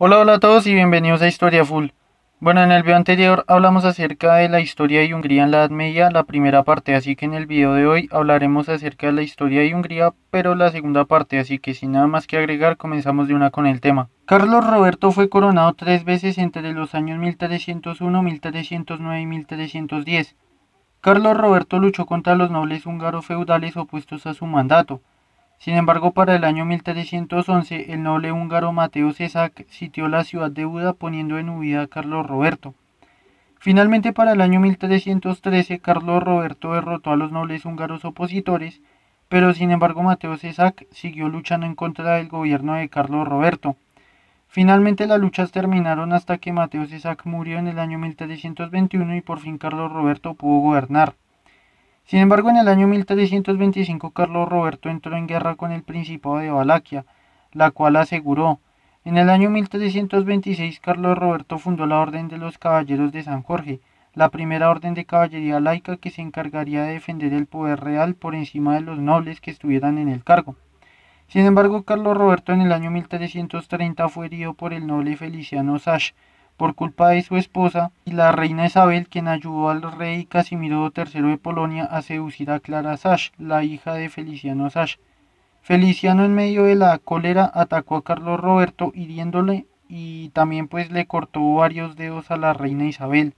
Hola, hola a todos y bienvenidos a Historia Full. Bueno, en el video anterior hablamos acerca de la historia de Hungría en la Edad Media, la primera parte, así que en el video de hoy hablaremos acerca de la historia de Hungría, pero la segunda parte, así que sin nada más que agregar, comenzamos de una con el tema. Carlos Roberto fue coronado tres veces entre los años 1301, 1309 y 1310. Carlos Roberto luchó contra los nobles húngaros feudales opuestos a su mandato. Sin embargo, para el año 1311, el noble húngaro Mateo Csack sitió la ciudad de Buda poniendo en huida a Carlos Roberto. Finalmente, para el año 1313, Carlos Roberto derrotó a los nobles húngaros opositores, pero sin embargo Mateo Csack siguió luchando en contra del gobierno de Carlos Roberto. Finalmente las luchas terminaron hasta que Mateo Csack murió en el año 1321 y por fin Carlos Roberto pudo gobernar. Sin embargo, en el año 1325 Carlos Roberto entró en guerra con el Principado de Valaquia, la cual aseguró. En el año 1326 Carlos Roberto fundó la Orden de los Caballeros de San Jorge, la primera orden de caballería laica que se encargaría de defender el poder real por encima de los nobles que estuvieran en el cargo. Sin embargo, Carlos Roberto en el año 1330 fue herido por el noble Feliciano Sash, por culpa de su esposa y la reina Isabel, quien ayudó al rey Casimiro III de Polonia a seducir a Clara Sash, la hija de Feliciano Sash. Feliciano en medio de la cólera atacó a Carlos Roberto hiriéndole y también pues le cortó varios dedos a la reina Isabel.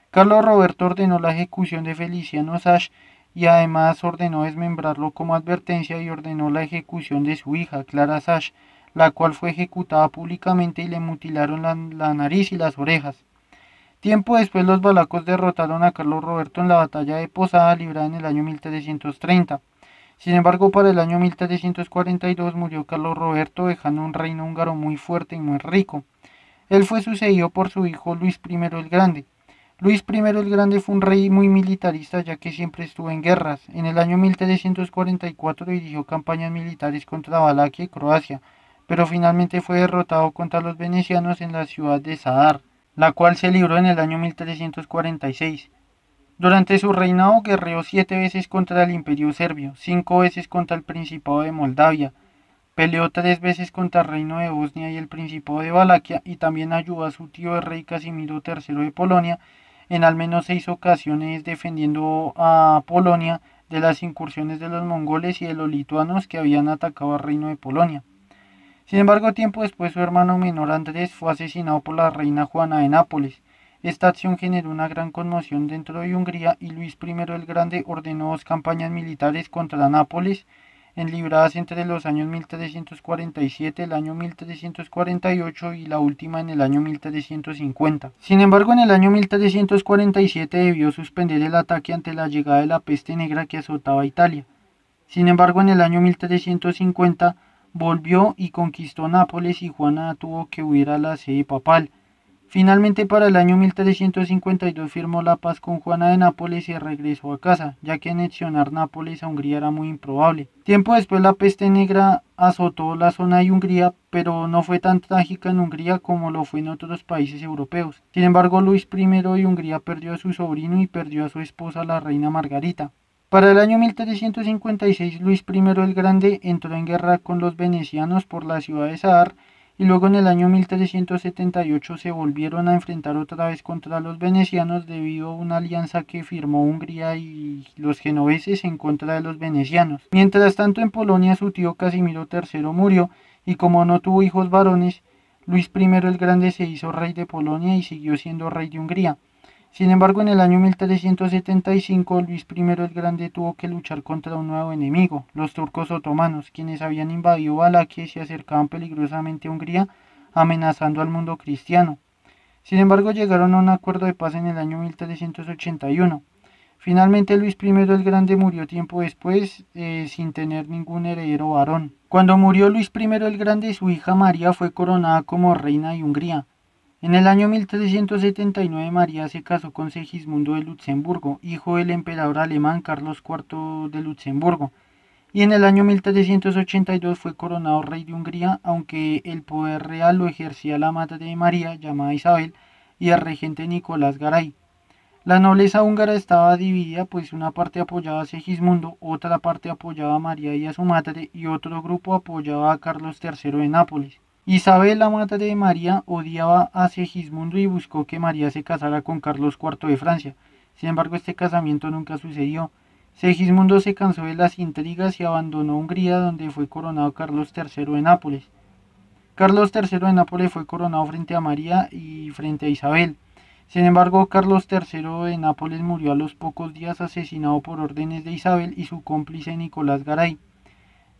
Carlos Roberto ordenó la ejecución de Feliciano Sash y además ordenó desmembrarlo como advertencia y ordenó la ejecución de su hija, Clara Sash, la cual fue ejecutada públicamente y le mutilaron la nariz y las orejas. Tiempo después los valacos derrotaron a Carlos Roberto en la batalla de Posada librada en el año 1330. Sin embargo, para el año 1342 murió Carlos Roberto dejando un reino húngaro muy fuerte y muy rico. Él fue sucedido por su hijo Luis I el Grande. Luis I el Grande fue un rey muy militarista ya que siempre estuvo en guerras. En el año 1344 dirigió campañas militares contra Valaquia y Croacia, pero finalmente fue derrotado contra los venecianos en la ciudad de Zadar, la cual se libró en el año 1346. Durante su reinado guerreó 7 veces contra el Imperio Serbio, 5 veces contra el Principado de Moldavia, peleó 3 veces contra el Reino de Bosnia y el Principado de Valaquia y también ayudó a su tío el rey Casimiro III de Polonia en al menos 6 ocasiones defendiendo a Polonia de las incursiones de los mongoles y de los lituanos que habían atacado al Reino de Polonia. Sin embargo, tiempo después su hermano menor Andrés fue asesinado por la reina Juana de Nápoles. Esta acción generó una gran conmoción dentro de Hungría y Luis I el Grande ordenó dos campañas militares contra Nápoles en libradas entre los años 1347, el año 1348 y la última en el año 1350. Sin embargo, en el año 1347 debió suspender el ataque ante la llegada de la peste negra que azotaba Italia. Sin embargo, en el año 1350 volvió y conquistó Nápoles y Juana tuvo que huir a la sede papal. Finalmente, para el año 1352 firmó la paz con Juana de Nápoles y regresó a casa, ya que anexionar Nápoles a Hungría era muy improbable. Tiempo después la peste negra azotó la zona de Hungría, pero no fue tan trágica en Hungría como lo fue en otros países europeos. Sin embargo, Luis I de Hungría perdió a su sobrino y perdió a su esposa, la reina Margarita. Para el año 1356, Luis I el Grande entró en guerra con los venecianos por la ciudad de Sadar y luego en el año 1378 se volvieron a enfrentar otra vez contra los venecianos debido a una alianza que firmó Hungría y los genoveses en contra de los venecianos. Mientras tanto en Polonia su tío Casimiro III murió y como no tuvo hijos varones, Luis I el Grande se hizo rey de Polonia y siguió siendo rey de Hungría. Sin embargo, en el año 1375, Luis I el Grande tuvo que luchar contra un nuevo enemigo, los turcos otomanos, quienes habían invadido Valaquia y se acercaban peligrosamente a Hungría, amenazando al mundo cristiano. Sin embargo, llegaron a un acuerdo de paz en el año 1381. Finalmente, Luis I el Grande murió tiempo después, sin tener ningún heredero varón. Cuando murió Luis I el Grande, su hija María fue coronada como reina de Hungría. En el año 1379 María se casó con Segismundo de Luxemburgo, hijo del emperador alemán Carlos IV de Luxemburgo, y en el año 1382 fue coronado rey de Hungría, aunque el poder real lo ejercía la madre de María, llamada Isabel, y el regente Nicolás Garay. La nobleza húngara estaba dividida, pues una parte apoyaba a Segismundo, otra parte apoyaba a María y a su madre, y otro grupo apoyaba a Carlos III de Nápoles. Isabel, la madre de María, odiaba a Segismundo y buscó que María se casara con Carlos IV de Francia. Sin embargo, este casamiento nunca sucedió. Segismundo se cansó de las intrigas y abandonó Hungría, donde fue coronado Carlos III de Nápoles. Carlos III de Nápoles fue coronado frente a María y frente a Isabel. Sin embargo, Carlos III de Nápoles murió a los pocos días asesinado por órdenes de Isabel y su cómplice Nicolás Garay.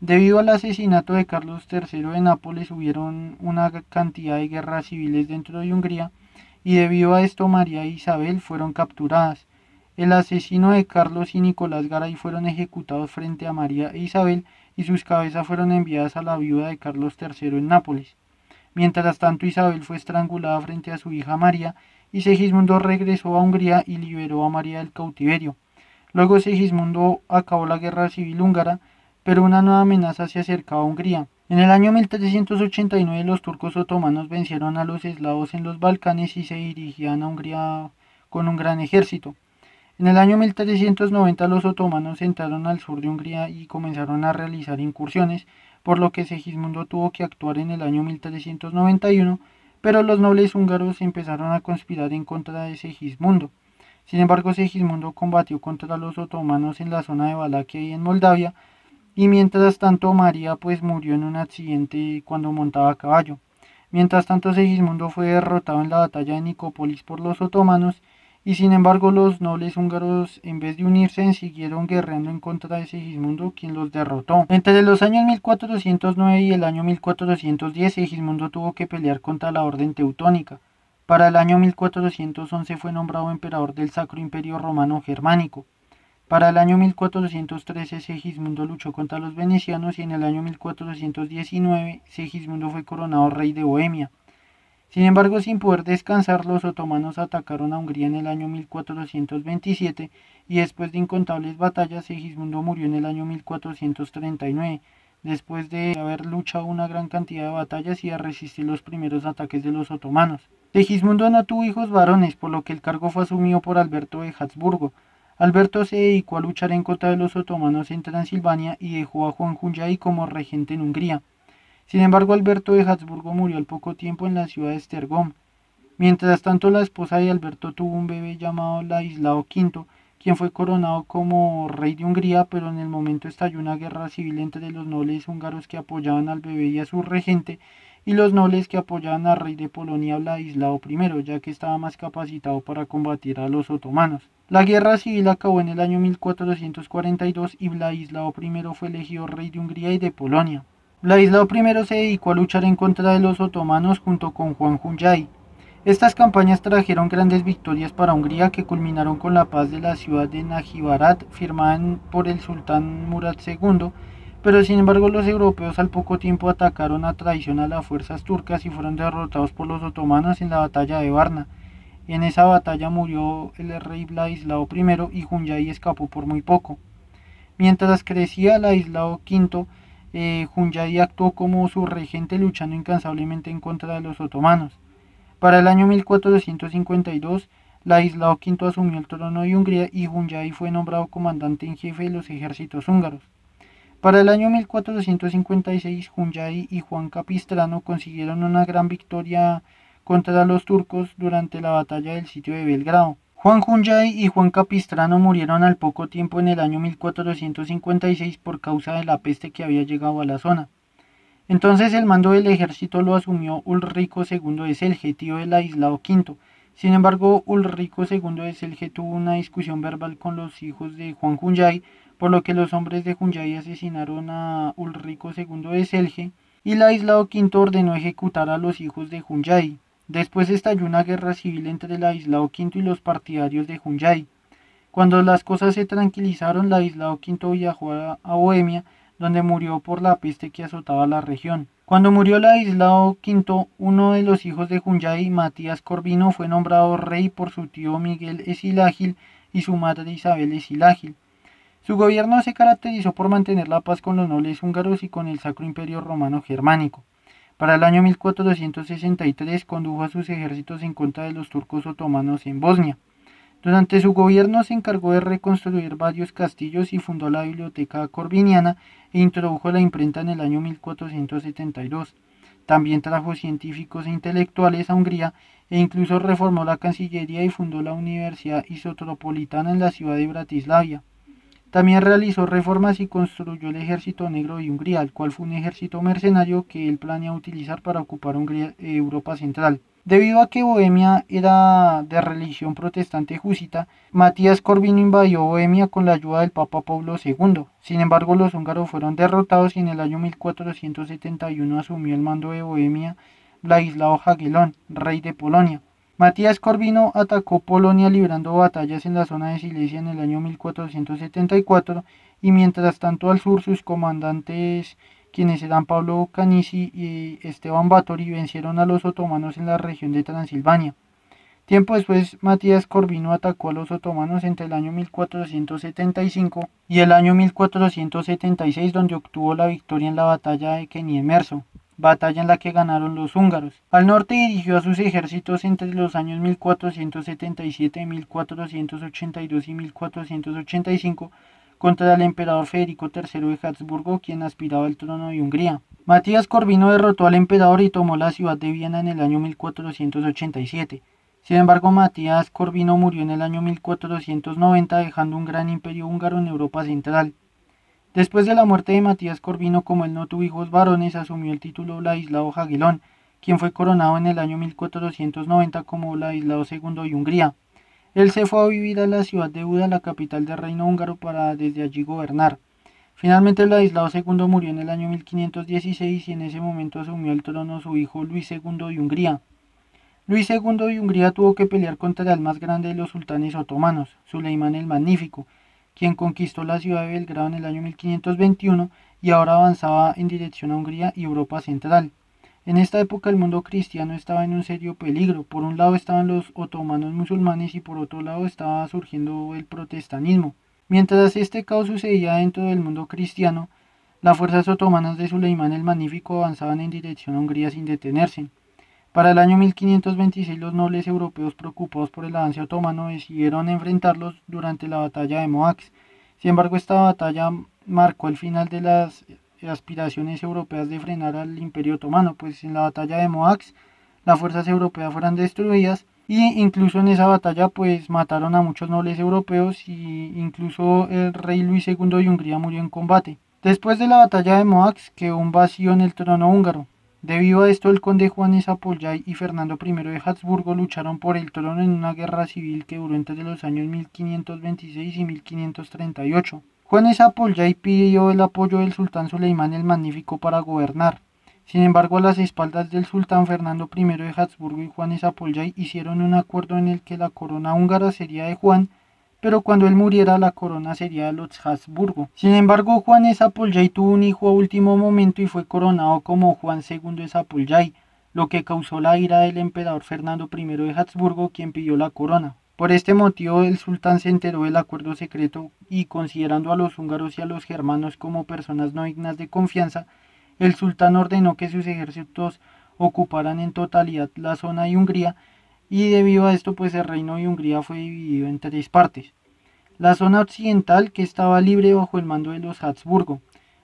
Debido al asesinato de Carlos III de Nápoles hubieron una cantidad de guerras civiles dentro de Hungría y debido a esto María e Isabel fueron capturadas. El asesino de Carlos y Nicolás Garay fueron ejecutados frente a María e Isabel y sus cabezas fueron enviadas a la viuda de Carlos III en Nápoles. Mientras tanto Isabel fue estrangulada frente a su hija María y Segismundo regresó a Hungría y liberó a María del cautiverio. Luego Segismundo acabó la guerra civil húngara, pero una nueva amenaza se acercaba a Hungría. En el año 1389 los turcos otomanos vencieron a los eslavos en los Balcanes y se dirigían a Hungría con un gran ejército. En el año 1390 los otomanos entraron al sur de Hungría y comenzaron a realizar incursiones, por lo que Segismundo tuvo que actuar en el año 1391, pero los nobles húngaros empezaron a conspirar en contra de Segismundo. Sin embargo, Segismundo combatió contra los otomanos en la zona de Valaquia y en Moldavia, y mientras tanto María pues murió en un accidente cuando montaba a caballo. Mientras tanto Segismundo fue derrotado en la batalla de Nicópolis por los otomanos y sin embargo los nobles húngaros en vez de unirse siguieron guerreando en contra de Segismundo, quien los derrotó. Entre los años 1409 y el año 1410 Segismundo tuvo que pelear contra la orden teutónica. Para el año 1411 fue nombrado emperador del Sacro Imperio Romano Germánico. Para el año 1413 Segismundo luchó contra los venecianos y en el año 1419 Segismundo fue coronado rey de Bohemia. Sin embargo, sin poder descansar, los otomanos atacaron a Hungría en el año 1427 y después de incontables batallas, Segismundo murió en el año 1439, después de haber luchado una gran cantidad de batallas y de resistir los primeros ataques de los otomanos. Segismundo no tuvo hijos varones, por lo que el cargo fue asumido por Alberto de Habsburgo. Alberto se dedicó a luchar en contra de los otomanos en Transilvania y dejó a Juan Hunyadi como regente en Hungría. Sin embargo, Alberto de Habsburgo murió al poco tiempo en la ciudad de Esztergom. Mientras tanto, la esposa de Alberto tuvo un bebé llamado Ladislao V, quien fue coronado como rey de Hungría, pero en el momento estalló una guerra civil entre los nobles húngaros que apoyaban al bebé y a su regente, y los nobles que apoyaban al rey de Polonia Ladislao I, ya que estaba más capacitado para combatir a los otomanos. La guerra civil acabó en el año 1442 y Vladislao I fue elegido rey de Hungría y de Polonia. Vladislao I se dedicó a luchar en contra de los otomanos junto con Juan Hunyadi. Estas campañas trajeron grandes victorias para Hungría que culminaron con la paz de la ciudad de Nagyvarad firmada por el sultán Murad II, pero sin embargo los europeos al poco tiempo atacaron a traición a las fuerzas turcas y fueron derrotados por los otomanos en la batalla de Varna. En esa batalla murió el rey Vladislao I y Hunyadi escapó por muy poco. Mientras crecía Ladislao V, Hunyadi actuó como su regente luchando incansablemente en contra de los otomanos. Para el año 1452, Ladislao V asumió el trono de Hungría y Hunyadi fue nombrado comandante en jefe de los ejércitos húngaros. Para el año 1456, Hunyadi y Juan Capistrano consiguieron una gran victoria contra los turcos durante la batalla del sitio de Belgrado. Juan Hunyadi y Juan Capistrano murieron al poco tiempo en el año 1456 por causa de la peste que había llegado a la zona. Entonces el mando del ejército lo asumió Ulrico II de Celje, tío de Ladislao V. Sin embargo, Ulrico II de Celje tuvo una discusión verbal con los hijos de Juan Hunyadi, por lo que los hombres de Hunyadi asesinaron a Ulrico II de Celje y Ladislao V ordenó ejecutar a los hijos de Hunyadi. Después estalló una guerra civil entre Ladislao V y los partidarios de Hunyadi. Cuando las cosas se tranquilizaron, Ladislao V viajó a Bohemia, donde murió por la peste que azotaba la región. Cuando murió Ladislao V, uno de los hijos de Hunyadi, Matías Corvino, fue nombrado rey por su tío Miguel Esilágil y su madre Isabel Esilágil. Su gobierno se caracterizó por mantener la paz con los nobles húngaros y con el Sacro Imperio Romano Germánico. Para el año 1463 condujo a sus ejércitos en contra de los turcos otomanos en Bosnia. Durante su gobierno se encargó de reconstruir varios castillos y fundó la Biblioteca Corviniana e introdujo la imprenta en el año 1472. También trajo científicos e intelectuales a Hungría e incluso reformó la Cancillería y fundó la Universidad Isotropolitana en la ciudad de Bratislava. También realizó reformas y construyó el Ejército Negro de Hungría, el cual fue un ejército mercenario que él planeaba utilizar para ocupar Hungría, Europa Central. Debido a que Bohemia era de religión protestante jusita, Matías Corvino invadió Bohemia con la ayuda del Papa Pablo II. Sin embargo, los húngaros fueron derrotados y en el año 1471 asumió el mando de Bohemia Vladislao Jagellón, rey de Polonia. Matías Corvino atacó Polonia librando batallas en la zona de Silesia en el año 1474 y mientras tanto al sur sus comandantes, quienes eran Pablo Canisi y Esteban Báthory, vencieron a los otomanos en la región de Transilvania. Tiempo después, Matías Corvino atacó a los otomanos entre el año 1475 y el año 1476, donde obtuvo la victoria en la batalla de Keniemmerso, batalla en la que ganaron los húngaros. Al norte dirigió a sus ejércitos entre los años 1477, 1482 y 1485 contra el emperador Federico III de Habsburgo, quien aspiraba al trono de Hungría. Matías Corvino derrotó al emperador y tomó la ciudad de Viena en el año 1487. Sin embargo, Matías Corvino murió en el año 1490, dejando un gran imperio húngaro en Europa Central. Después de la muerte de Matías Corvino, como él no tuvo hijos varones, asumió el título Vladislao Jagellón, quien fue coronado en el año 1490 como Vladislao II de Hungría. Él se fue a vivir a la ciudad de Buda, la capital del reino húngaro, para desde allí gobernar. Finalmente, Vladislao II murió en el año 1516 y en ese momento asumió el trono su hijo Luis II de Hungría. Luis II de Hungría tuvo que pelear contra el más grande de los sultanes otomanos, Suleimán el Magnífico, quien conquistó la ciudad de Belgrado en el año 1521 y ahora avanzaba en dirección a Hungría y Europa Central. En esta época el mundo cristiano estaba en un serio peligro. Por un lado estaban los otomanos musulmanes y por otro lado estaba surgiendo el protestanismo. Mientras este caos sucedía dentro del mundo cristiano, las fuerzas otomanas de Suleimán el Magnífico avanzaban en dirección a Hungría sin detenerse. Para el año 1526 los nobles europeos preocupados por el avance otomano decidieron enfrentarlos durante la batalla de Moax. Sin embargo, esta batalla marcó el final de las aspiraciones europeas de frenar al Imperio Otomano, pues en la batalla de Moax las fuerzas europeas fueron destruidas y incluso en esa batalla pues mataron a muchos nobles europeos y incluso el rey Luis II de Hungría murió en combate. Después de la batalla de Moax quedó un vacío en el trono húngaro. Debido a esto, el conde Juan Zápolyai y Fernando I de Habsburgo lucharon por el trono en una guerra civil que duró entre los años 1526 y 1538. Juan Zápolyai pidió el apoyo del sultán Suleimán el Magnífico para gobernar. Sin embargo, a las espaldas del sultán Fernando I de Habsburgo y Juan Zápolyai hicieron un acuerdo en el que la corona húngara sería de Juan, pero cuando él muriera la corona sería de los Habsburgo. Sin embargo, Juan Zápolyai tuvo un hijo a último momento y fue coronado como Juan II Zápolyai, lo que causó la ira del emperador Fernando I de Habsburgo, quien pidió la corona. Por este motivo, el sultán se enteró del acuerdo secreto y, considerando a los húngaros y a los germanos como personas no dignas de confianza, el sultán ordenó que sus ejércitos ocuparan en totalidad la zona de Hungría y debido a esto pues el reino de Hungría fue dividido en tres partes. La zona occidental, que estaba libre bajo el mando de los Habsburgo,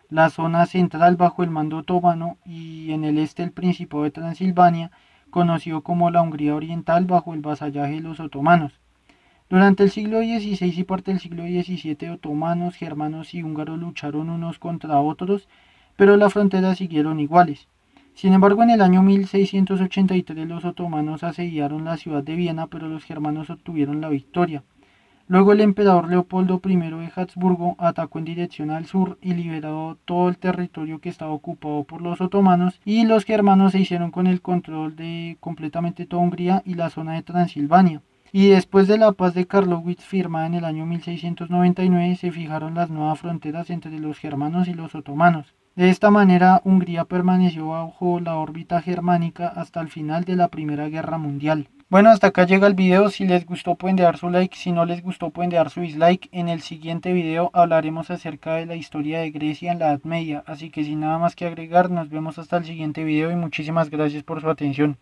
la zona central bajo el mando otomano y en el este el Principado de Transilvania, conocido como la Hungría Oriental, bajo el vasallaje de los otomanos. Durante el siglo XVI y parte del siglo XVII, otomanos, germanos y húngaros lucharon unos contra otros, pero las fronteras siguieron iguales. Sin embargo, en el año 1683 los otomanos asediaron la ciudad de Viena, pero los germanos obtuvieron la victoria. Luego el emperador Leopoldo I de Habsburgo atacó en dirección al sur y liberó todo el territorio que estaba ocupado por los otomanos, y los germanos se hicieron con el control de completamente toda Hungría y la zona de Transilvania. Y después de la paz de Karlowitz firmada en el año 1699 se fijaron las nuevas fronteras entre los germanos y los otomanos. De esta manera, Hungría permaneció bajo la órbita germánica hasta el final de la Primera Guerra Mundial. Bueno, hasta acá llega el video. Si les gustó pueden dejar su like, si no les gustó pueden dejar su dislike. En el siguiente video hablaremos acerca de la historia de Grecia en la Edad Media. Así que sin nada más que agregar, nos vemos hasta el siguiente video y muchísimas gracias por su atención.